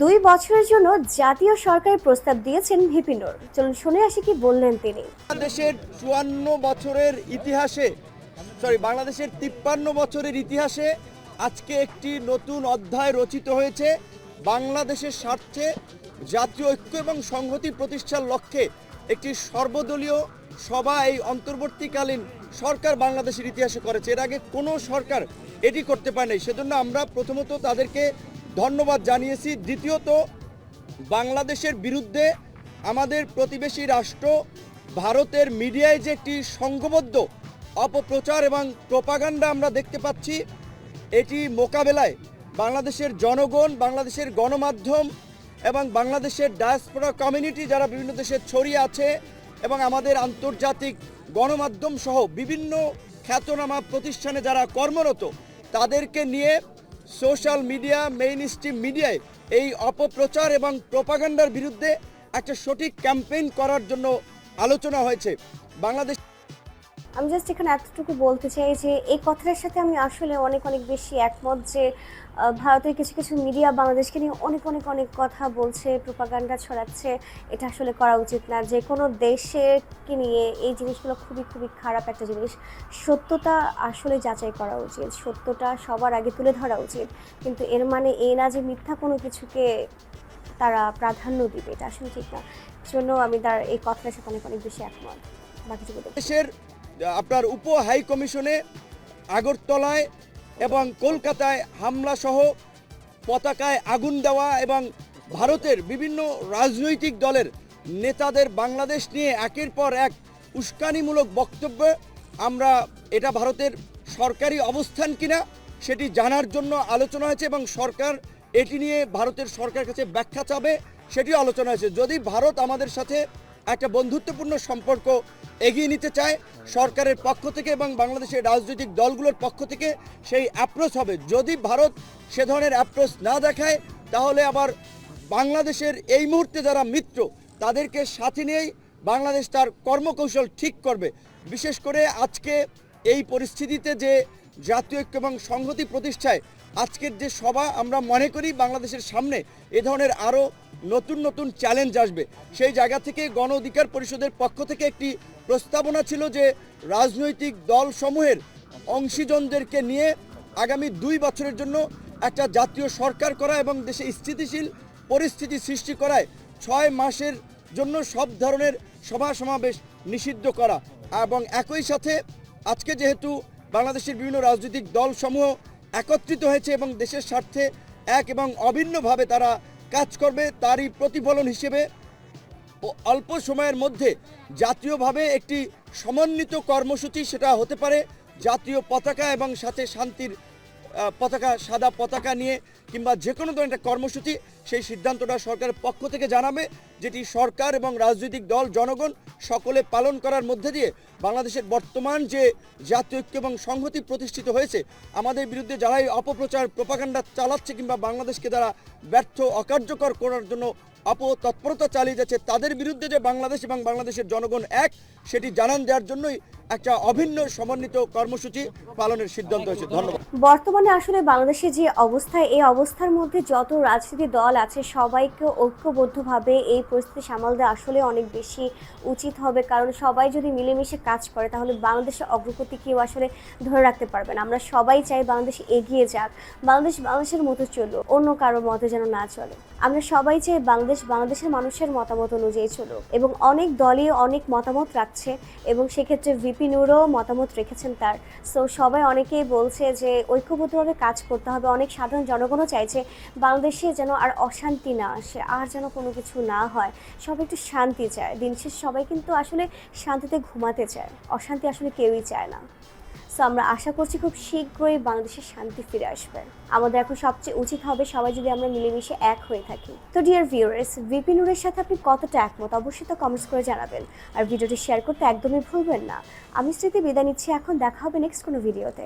2 বছরের জন্য জাতীয় সরকারের প্রস্তাব দিয়েছেন ভিপি নূর। চলুন শুনে আসি কি বললেন তিনি। বাংলাদেশের ৫৪ বছরের ইতিহাসে বাংলাদেশের ৫৩ বছরের ইতিহাসে আজকে একটি নতুন অধ্যায় রচিত হয়েছে। বাংলাদেশের স্বার্থে জাতীয় ঐক্য এবং সংহতি প্রতিষ্ঠার লক্ষ্যে একটি সর্বদলীয় সভা এই অন্তর্বর্তীকালীন সরকার বাংলাদেশের ইতিহাসে করেছে। এর আগে কোনো সরকার এটি করতে পারে নাই। সেজন্য আমরা প্রথমত তাদেরকে ধন্যবাদ জানিয়েছি। দ্বিতীয়ত, বাংলাদেশের বিরুদ্ধে আমাদের প্রতিবেশী রাষ্ট্র ভারতের মিডিয়ায় যে একটি সংঘবদ্ধ অপপ্রচার এবং প্রোপাগান্ডা আমরা দেখতে পাচ্ছি, এটি মোকাবেলায় বাংলাদেশের জনগণ, বাংলাদেশের গণমাধ্যম এবং বাংলাদেশের ডায়াসপোরা কমিউনিটি যারা বিভিন্ন দেশে ছড়িয়ে আছে এবং আমাদের আন্তর্জাতিক গণমাধ্যম সহ বিভিন্ন খ্যাতনামা প্রতিষ্ঠানে যারা কর্মরত, তাদেরকে নিয়ে সোশ্যাল মিডিয়া, মেইন স্ট্রিম মিডিয়ায় এই অপপ্রচার এবং প্রোপাগান্ডার বিরুদ্ধে একটা সঠিক ক্যাম্পেইন করার জন্য আলোচনা হয়েছে। বাংলাদেশ আমি জাস্ট এখানে এতটুকু বলতে চাই যে এই কথাটার সাথে আমি আসলে অনেক বেশি একমত যে ভারতের কিছু কিছু মিডিয়া বাংলাদেশকে নিয়ে অনেক কথা বলছে, প্রোপাগান্ডা ছড়াচ্ছে। এটা আসলে করা উচিত না। যে কোনো দেশকে নিয়ে এই জিনিসগুলো খুবই খারাপ একটা জিনিস। সত্যতা আসলে যাচাই করা উচিত, সত্যটা সবার আগে তুলে ধরা উচিত। কিন্তু এর মানে এই না যে মিথ্যা কোনো কিছুকে তারা প্রাধান্য দিবে, এটা আসলে ঠিক না। জন্য আমি তার এই কথাটার সাথে অনেক বেশি একমত। বাকি কিছু দেশের আপনার উপ হাই কমিশনে আগরতলায় এবং কলকাতায় হামলা সহ পতাকায় আগুন দেওয়া এবং ভারতের বিভিন্ন রাজনৈতিক দলের নেতাদের বাংলাদেশ নিয়ে একের পর এক উস্কানিমূলক বক্তব্য, আমরা এটা ভারতের সরকারি অবস্থান কিনা সেটি জানার জন্য আলোচনা হয়েছে এবং সরকার এটি নিয়ে ভারতের সরকারের কাছে ব্যাখ্যা চাবে, সেটিও আলোচনা হয়েছে। যদি ভারত আমাদের সাথে একটা বন্ধুত্বপূর্ণ সম্পর্ক এগিয়ে নিতে চায়, সরকারের পক্ষ থেকে এবং বাংলাদেশের রাজনৈতিক দলগুলোর পক্ষ থেকে সেই অ্যাপ্রোচ হবে। যদি ভারত সে ধরনের অ্যাপ্রোচ না দেখায়, তাহলে আবার বাংলাদেশের এই মুহূর্তে যারা মিত্র, তাদেরকে সাথে নিয়েই বাংলাদেশ তার কর্মকৌশল ঠিক করবে। বিশেষ করে আজকে এই পরিস্থিতিতে যে জাতীয় ঐক্য এবং সংহতি প্রতিষ্ঠায় আজকের যে সভা, আমরা মনে করি বাংলাদেশের সামনে এ ধরনের আরও নতুন চ্যালেঞ্জ আসবে। সেই জায়গা থেকে গণ অধিকার পরিষদের পক্ষ থেকে একটি প্রস্তাবনা ছিল যে রাজনৈতিক দলসমূহের অংশীজনদেরকে নিয়ে আগামী 2 বছরের জন্য একটা জাতীয় সরকার করা এবং দেশে স্থিতিশীল পরিস্থিতি সৃষ্টি করায় 6 মাসের জন্য সব ধরনের সভা সমাবেশ নিষিদ্ধ করা। এবং একই সাথে আজকে যেহেতু বাংলাদেশের বিভিন্ন রাজনৈতিক দলসমূহ একত্রিত হয়েছে এবং দেশের স্বার্থে এক এবং অভিন্নভাবে তারা কাজ করবে, তারই প্রতিফলন হিসেবে অল্প সময়ের মধ্যে জাতীয়ভাবে একটি সমন্বিত কর্মসূচি, সেটা হতে পারে জাতীয় পতাকা এবং সাথে শান্তির পতাকা, সাদা পতাকা নিয়ে কিংবা যে কোনো ধরনের একটা কর্মসূচি, সেই সিদ্ধান্তটা সরকারের পক্ষ থেকে জানাবে, যেটি সরকার এবং রাজনৈতিক দল, জনগণ সকলে পালন করার মধ্যে দিয়ে বাংলাদেশের বর্তমান যে জাতীয় ঐক্য এবং সংহতি প্রতিষ্ঠিত হয়েছে, আমাদের বিরুদ্ধে যারাই অপপ্রচার প্রোপাগান্ডা চালাচ্ছে কিংবা বাংলাদেশকে যারা ব্যর্থ অকার্যকর করার জন্য অপতৎপরতা চালিয়ে যাচ্ছে, তাদের বিরুদ্ধে যে বাংলাদেশ এবং বাংলাদেশের জনগণ এক, সেটি জানান দেওয়ার জন্যই একটা অভিন্ন সমন্বিত কর্মসূচি পালনের সিদ্ধান্ত হয়েছে। ধন্যবাদ। বর্তমানে আসলে বাংলাদেশে যে অবস্থা, এই অবস্থার মধ্যে যত রাজনৈতিক দল আছে সবাইকে ঐক্যবদ্ধভাবে এই পরিস্থিতি সামাল দেওয়া আসলে অনেক বেশি উচিত হবে। কারণ সবাই যদি মিলেমিশে কাজ করে, তাহলে বাংলাদেশের অগ্রগতি কেউ আসলে ধরে রাখতে পারবে না। আমরা সবাই চাই বাংলাদেশ এগিয়ে যাক, বাংলাদেশের মতো চলুক, অন্য কারোর মতে যেন না চলে। আমরা সবাই চাই বাংলাদেশের মানুষের মতামত অনুযায়ী চলুক। এবং অনেক দলই অনেক মতামত রাখছে এবং সেক্ষেত্রে ভিপি নূরও মতামত রেখেছেন তার। সো সবাই অনেকেই বলছে যে ঐক্যবদ্ধভাবে কাজ করতে হবে। অনেক সাধারণ জনগণও চাইছে বাংলাদেশে যেন আর অশান্তি না আসে, আর যেন কোনো কিছু না হয়। সবাই একটু শান্তি চায়। দিন শেষে সবাই কিন্তু আসলে শান্তিতে ঘুমাতে চায়, অশান্তি আসলে কেউই চায় না। সো আমরা আশা করছি খুব শীঘ্রই বাংলাদেশের শান্তি ফিরে আসবে। আমাদের এখন সবচেয়ে উচিত হবে সবাই যদি আমরা মিলেমিশে এক হয়ে থাকি। তো ডিয়ার ভিউয়ার্স, ভিপি নূরের সাথে আপনি কতটা একমত অবশ্যই তো কমেন্টস করে জানাবেন। আর ভিডিওটি শেয়ার করতে একদমই ভুলবেন না। আমি স্মৃতি বিদায় নিচ্ছি এখন। দেখা হবে নেক্সট কোনো ভিডিওতে।